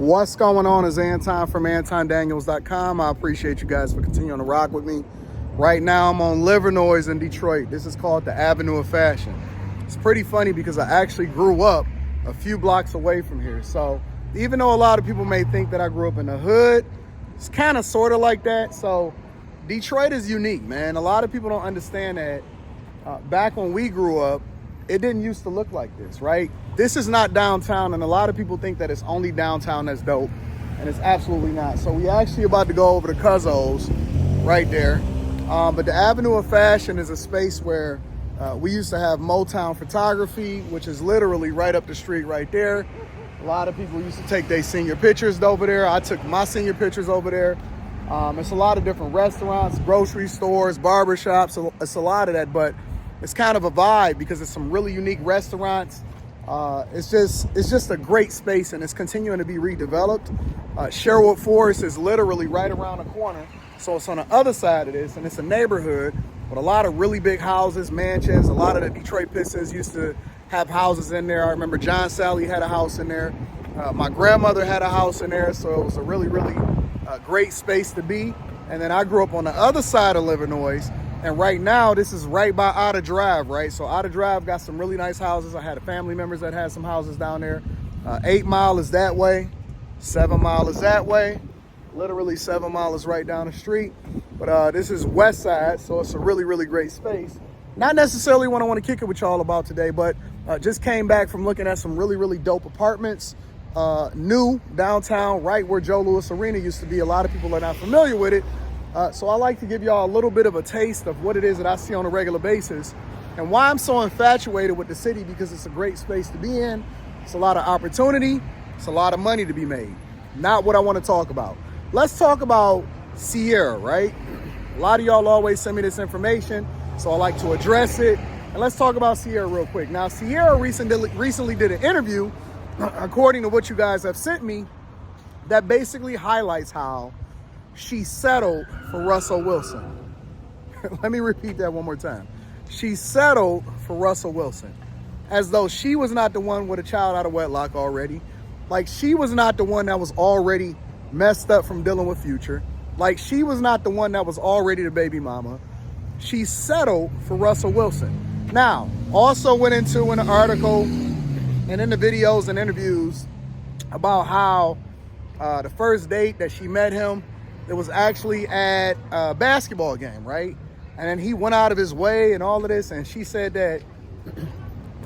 What's going on is Anton from AntonDaniels.com. I appreciate you guys for continuing to rock with me. Right now I'm on Livernois in Detroit. This is called the Avenue of Fashion. It's pretty funny because I actually grew up a few blocks away from here. So even though a lot of people may think that I grew up in the hood, it's kind of sort of like that. So Detroit is unique, man. A lot of people don't understand that back when we grew up, it didn't used to look like this, right? This is not downtown, and a lot of people think that it's only downtown that's dope, and it's absolutely not. So we actually about to go over to Cuzzo's right there. But the Avenue of Fashion is a space where we used to have Motown photography, which is literally right up the street right there. A lot of people used to take their senior pictures over there. I took my senior pictures over there. It's a lot of different restaurants, grocery stores, barbershops. It's a lot of that, but it's kind of a vibe because it's some really unique restaurants. It's just a great space, and it's continuing to be redeveloped. Sherwood Forest is literally right around the corner. So it's on the other side of this, and it's a neighborhood with a lot of really big houses, mansions. A lot of the Detroit Pistons used to have houses in there. I remember John Sally had a house in there. My grandmother had a house in there. So it was a really great space to be. And then I grew up on the other side of Livernois. And right now, this is right by Otter Drive, right? So Otter Drive got some really nice houses. I had family members that had some houses down there. 8 Mile is that way. 7 Mile is that way. Literally 7 Mile is right down the street. But this is West Side, so it's a really great space. Not necessarily what I want to kick it with y'all about today, but just came back from looking at some really dope apartments. New downtown, right where Joe Louis Arena used to be. A lot of people are not familiar with it. So I like to give y'all a little bit of a taste of what it is that I see on a regular basis and why I'm so infatuated with the city, because it's a great space to be in. It's a lot of opportunity. It's a lot of money to be made. Not what I want to talk about. Let's talk about Ciara, right? A lot of y'all always send me this information, so I like to address it. And let's talk about Ciara real quick. Now, Ciara recently did an interview, according to what you guys have sent me, that basically highlights how she settled for Russell Wilson. Let me repeat that one more time. She settled for Russell Wilson, as though she was not the one with a child out of wedlock already. Like she was not the one that was already messed up from dealing with Future. Like she was not the one that was already the baby mama. She settled for Russell Wilson. Now, also went into an article and in the videos and interviews about how the first date that she met him, it was actually at a basketball game, right? And then he went out of his way and all of this. And she said that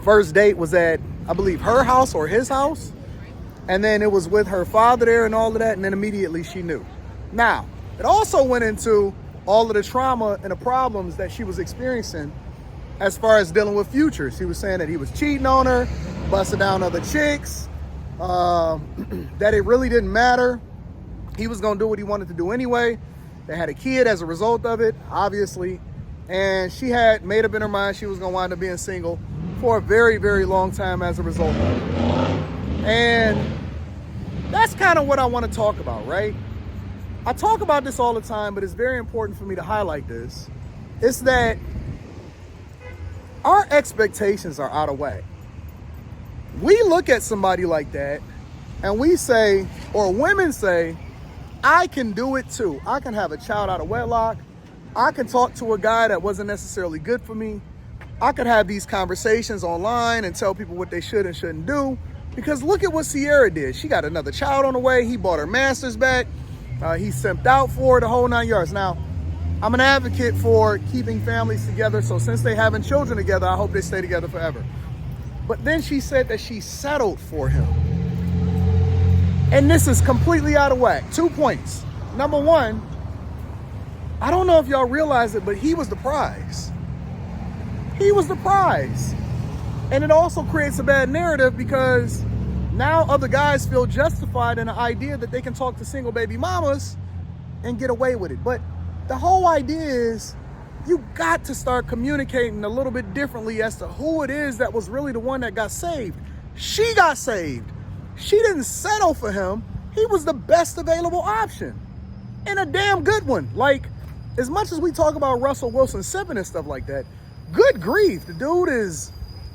first date was at, I believe, her house or his house. And then it was with her father there and all of that. And then immediately she knew. Now, it also went into all of the trauma and the problems that she was experiencing as far as dealing with Future. She was saying that he was cheating on her, busting down other chicks, that it really didn't matter. He was going to do what he wanted to do anyway. They had a kid as a result of it, obviously. And she had made up in her mind she was going to wind up being single for a very long time as a result of it. And that's kind of what I want to talk about, right? I talk about this all the time, but it's very important for me to highlight this. It's that our expectations are out of whack. We look at somebody like that and we say, or women say, I can do it too. I can have a child out of wedlock. I can talk to a guy that wasn't necessarily good for me. I could have these conversations online and tell people what they should and shouldn't do. Because look at what Ciara did. She got another child on the way. He bought her master's back. He simped out for her, the whole 9 yards. Now, I'm an advocate for keeping families together. So since they having children together, I hope they stay together forever. But then she said that she settled for him. And this is completely out of whack. 2 points. Number one, I don't know if y'all realize it, but he was the prize. He was the prize. And it also creates a bad narrative because now other guys feel justified in the idea that they can talk to single baby mamas and get away with it. But the whole idea is you got to start communicating a little bit differently as to who it is that was really the one that got saved. She got saved. She didn't settle for him. He was the best available option and a damn good one. Like, as much as we talk about Russell Wilson sipping and stuff like that, good grief, the dude is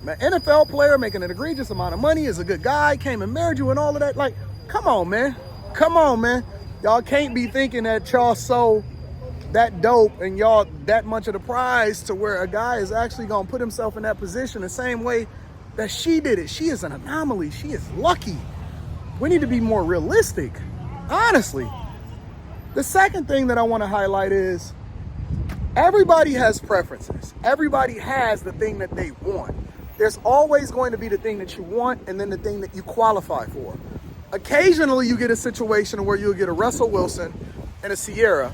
an NFL player making an egregious amount of money, is a good guy, came and married you and all of that. Like, Come on, man. Come on, man. Y'all can't be thinking that y'all so that dope and y'all that much of the prize to where a guy is actually gonna put himself in that position the same way that she did it. She is an anomaly. She is lucky. We need to be more realistic, honestly. The second thing that I want to highlight is everybody has preferences. Everybody has the thing that they want. There's always going to be the thing that you want and then the thing that you qualify for. Occasionally you get a situation where you'll get a Russell Wilson and a Ciara,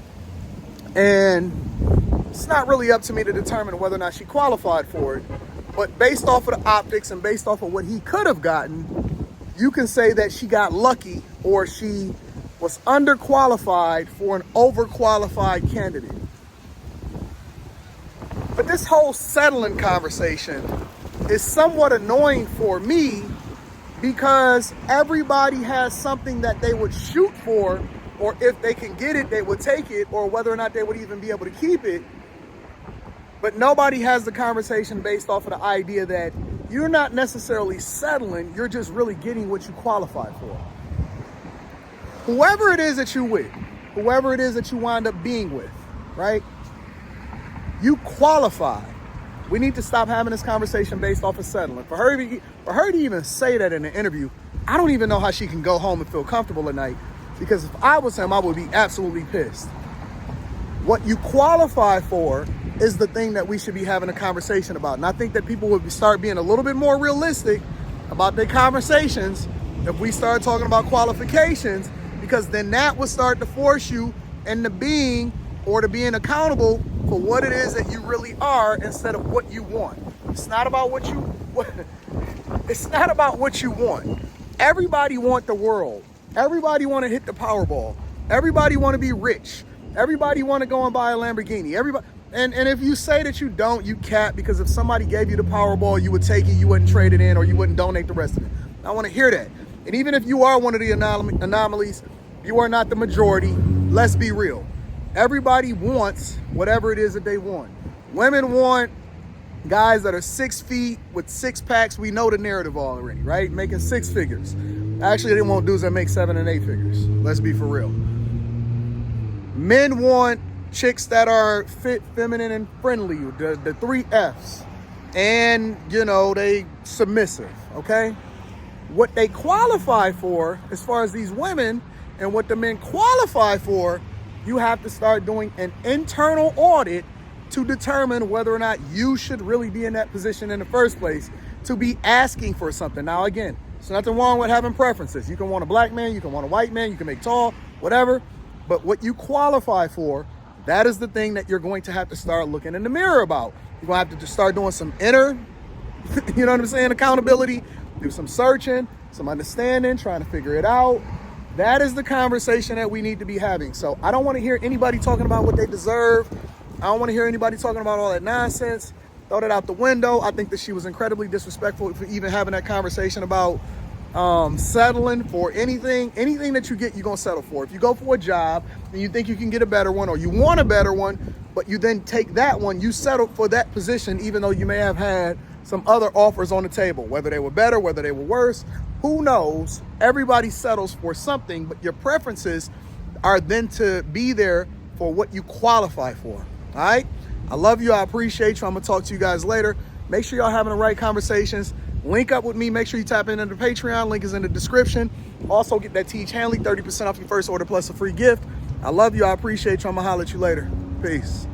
and it's not really up to me to determine whether or not she qualified for it. But based off of the optics and based off of what he could have gotten, you can say that she got lucky or she was underqualified for an overqualified candidate. But this whole settling conversation is somewhat annoying for me because everybody has something that they would shoot for, or if they can get it, they would take it, or whether or not they would even be able to keep it. But nobody has the conversation based off of the idea that you're not necessarily settling, you're just really getting what you qualify for. Whoever it is that you're with, whoever it is that you wind up being with, right? You qualify. We need to stop having this conversation based off of settling. For her to even say that in an interview, I don't even know how she can go home and feel comfortable at night. Because if I was him, I would be absolutely pissed. What you qualify for is the thing that we should be having a conversation about. And I think that people would start being a little bit more realistic about their conversations if we start talking about qualifications, because then that would start to force you into being or to being accountable for what it is that you really are instead of what you want. It's not about what you it's not about what you want. Everybody want the world. Everybody want to hit the Powerball. Everybody want to be rich. Everybody want to go and buy a Lamborghini. Everybody, and if you say that you don't, you cap, because if somebody gave you the Powerball, you would take it, you wouldn't trade it in, or you wouldn't donate the rest of it. I want to hear that. And even if you are one of the anomalies, you are not the majority. Let's be real. Everybody wants whatever it is that they want. Women want guys that are 6 feet with 6 packs. We know the narrative already, right? Making 6 figures. Actually, they want dudes that make 7 and 8 figures. Let's be for real. Men want chicks that are fit, feminine, and friendly. The 3 Fs. And, they submissive, okay? What they qualify for, as far as these women, and what the men qualify for, you have to start doing an internal audit to determine whether or not you should really be in that position in the first place to be asking for something. Now, again, there's nothing wrong with having preferences. You can want a black man, you can want a white man, you can make tall, whatever. But what you qualify for, that is the thing that you're going to have to start looking in the mirror about. You're going to have to start doing some inner, you know what I'm saying, accountability, do some searching, some understanding, trying to figure it out. That is the conversation that we need to be having. So I don't want to hear anybody talking about what they deserve. I don't want to hear anybody talking about all that nonsense. Throw that out the window. I think that she was incredibly disrespectful for even having that conversation about settling for anything that you get, you're going to settle for. If you go for a job and you think you can get a better one, or you want a better one, but you then take that one, you settle for that position, even though you may have had some other offers on the table, whether they were better, whether they were worse, who knows? Everybody settles for something, but your preferences are then to be there for what you qualify for. All right? I love you. I appreciate you. I'm going to talk to you guys later. Make sure y'all having the right conversations. Link up with me. Make sure you tap into the Patreon. Link is in the description. Also, get that Teach Hanley, 30% off your first order plus a free gift. I love you. I appreciate you. I'm going to holler at you later. Peace.